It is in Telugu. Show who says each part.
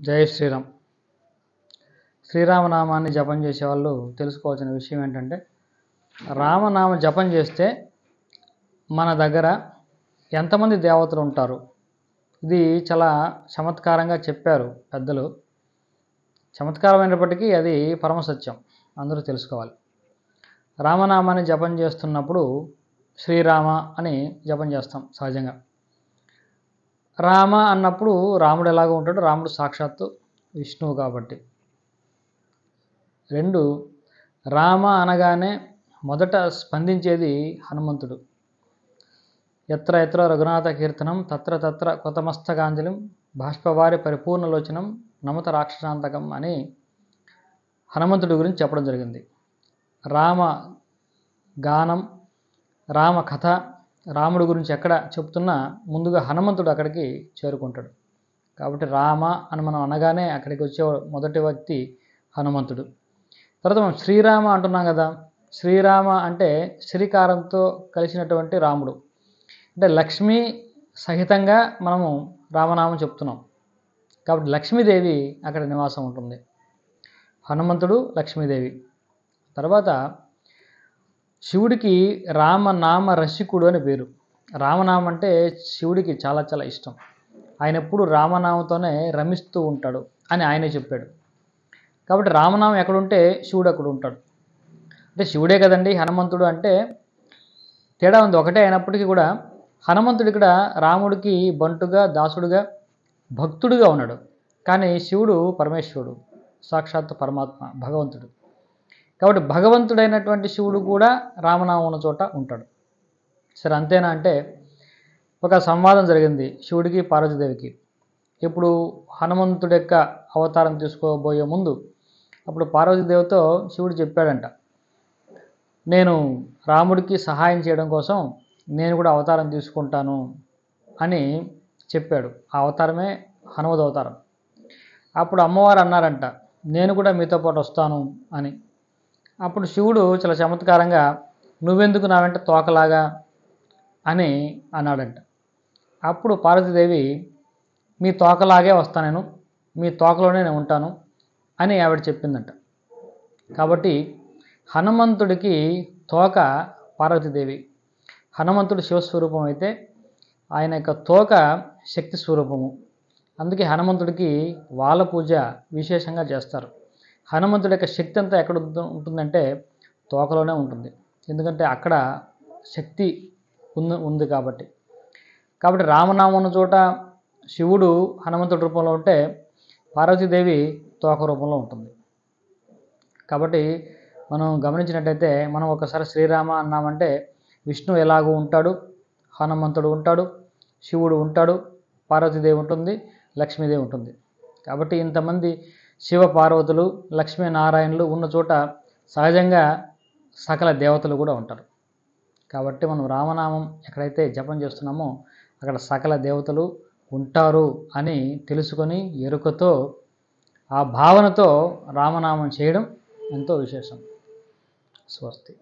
Speaker 1: జై శ్రీరామ్. శ్రీరామనామాన్ని జపం చేసేవాళ్ళు తెలుసుకోవాల్సిన విషయం ఏంటంటే, రామనామ జపం చేస్తే మన దగ్గర ఎంతమంది దేవతలు ఉంటారు, ఇది చాలా చమత్కారంగా చెప్పారు పెద్దలు. చమత్కారమైనప్పటికీ అది పరమసత్యం, అందరూ తెలుసుకోవాలి. రామనామాన్ని జపం చేస్తున్నప్పుడు శ్రీరామ అని జపం చేస్తాం సహజంగా. రామ అన్నప్పుడు రాముడు ఎలాగో ఉంటాడు, రాముడు సాక్షాత్తు విష్ణువు కాబట్టి. రెండు, రామ అనగానే మొదట స్పందించేది హనుమంతుడు. ఎత్ర ఎత్ర రఘునాథ కీర్తనం తత్ర తత్ర కృతమస్తకాంజలిం బాష్పవారి పరిపూర్ణలోచనం నమత రాక్షసాంతకం అని హనుమంతుడి గురించి చెప్పడం జరిగింది. రామ గానం, రామ కథ, రాముడి గురించి ఎక్కడ చెప్తున్నా ముందుగా హనుమంతుడు అక్కడికి చేరుకుంటాడు. కాబట్టి రామ అని మనం అనగానే అక్కడికి వచ్చే మొదటి వ్యక్తి హనుమంతుడు. తర్వాత మనం శ్రీరామ అంటున్నాం కదా. శ్రీరామ అంటే శ్రీకారంతో కలిసినటువంటి రాముడు, అంటే లక్ష్మీ సహితంగా మనము రామనామం చెప్తున్నాం కాబట్టి లక్ష్మీదేవి అక్కడ నివాసం ఉంటుంది. హనుమంతుడు, లక్ష్మీదేవి. తర్వాత శివుడికి రామనామ రసికుడు అని పేరు. రామనామం అంటే శివుడికి చాలా చాలా ఇష్టం. ఆయన ఎప్పుడు రామనామంతోనే రమిస్తూ ఉంటాడు అని ఆయనే చెప్పాడు. కాబట్టి రామనామం ఎక్కడుంటే శివుడు అక్కడ ఉంటాడు. అంటే శివుడే కదండి హనుమంతుడు అంటే, తేడా ఉంది. ఒకటే అయినప్పటికీ కూడా హనుమంతుడు ఇక్కడ రాముడికి బంటుగా, దాసుడుగా, భక్తుడిగా ఉన్నాడు. కానీ శివుడు పరమేశ్వరుడు, సాక్షాత్ పరమాత్మ, భగవంతుడు. కాబట్టి భగవంతుడైనటువంటి శివుడు కూడా రామనామం ఉన్న చోట ఉంటాడు. సరే, అంతేనా అంటే, ఒక సంవాదం జరిగింది శివుడికి పార్వతీదేవికి. ఇప్పుడు హనుమంతుడి యొక్క అవతారం తీసుకోబోయే ముందు అప్పుడు పార్వతీదేవితో శివుడు చెప్పాడంట, నేను రాముడికి సహాయం చేయడం కోసం నేను కూడా అవతారం తీసుకుంటాను అని చెప్పాడు. ఆ అవతారమే హనుమద్ అవతారం. అప్పుడు అమ్మవారు అన్నారంట, నేను కూడా మీతో పాటు వస్తాను అని. అప్పుడు శివుడు చాలా చమత్కారంగా, నువ్వెందుకు నా వెంట తోకలాగా అని అన్నాడంట. అప్పుడు పార్వతీదేవి, మీ తోకలాగే వస్తాను, నేను మీ తోకలోనే నేను ఉంటాను అని ఆవిడ చెప్పిందంట. కాబట్టి హనుమంతుడికి తోక పార్వతీదేవి, హనుమంతుడు శివస్వరూపం అయితే ఆయన యొక్క తోక శక్తి స్వరూపము. అందుకే హనుమంతుడికి వాళ్ళ పూజ విశేషంగా చేస్తారు. హనుమంతుడి యొక్క శక్తి అంతా ఎక్కడ ఉంటుందంటే తోకలోనే ఉంటుంది. ఎందుకంటే అక్కడ శక్తి ఉంది కాబట్టి. కాబట్టి రామనామం ఉన్న చోట శివుడు హనుమంతుడి రూపంలో ఉంటే పార్వతీదేవి తోక రూపంలో ఉంటుంది. కాబట్టి మనం గమనించినట్టయితే, మనం ఒకసారి శ్రీరామ అన్నామంటే విష్ణు ఎలాగూ ఉంటాడు, హనుమంతుడు ఉంటాడు, శివుడు ఉంటాడు, పార్వతీదేవి ఉంటుంది, లక్ష్మీదేవి ఉంటుంది. కాబట్టి ఇంతమంది శివ పార్వతులు, లక్ష్మీనారాయణులు ఉన్న చోట సహజంగా సకల దేవతలు కూడా ఉంటారు. కాబట్టి మనం రామనామం ఎక్కడైతే జపం చేస్తున్నామో అక్కడ సకల దేవతలు ఉంటారు అని తెలుసుకొని ఎరుకతో, ఆ భావనతో రామనామం చేయడం ఎంతో విశేషం. స్వస్తి.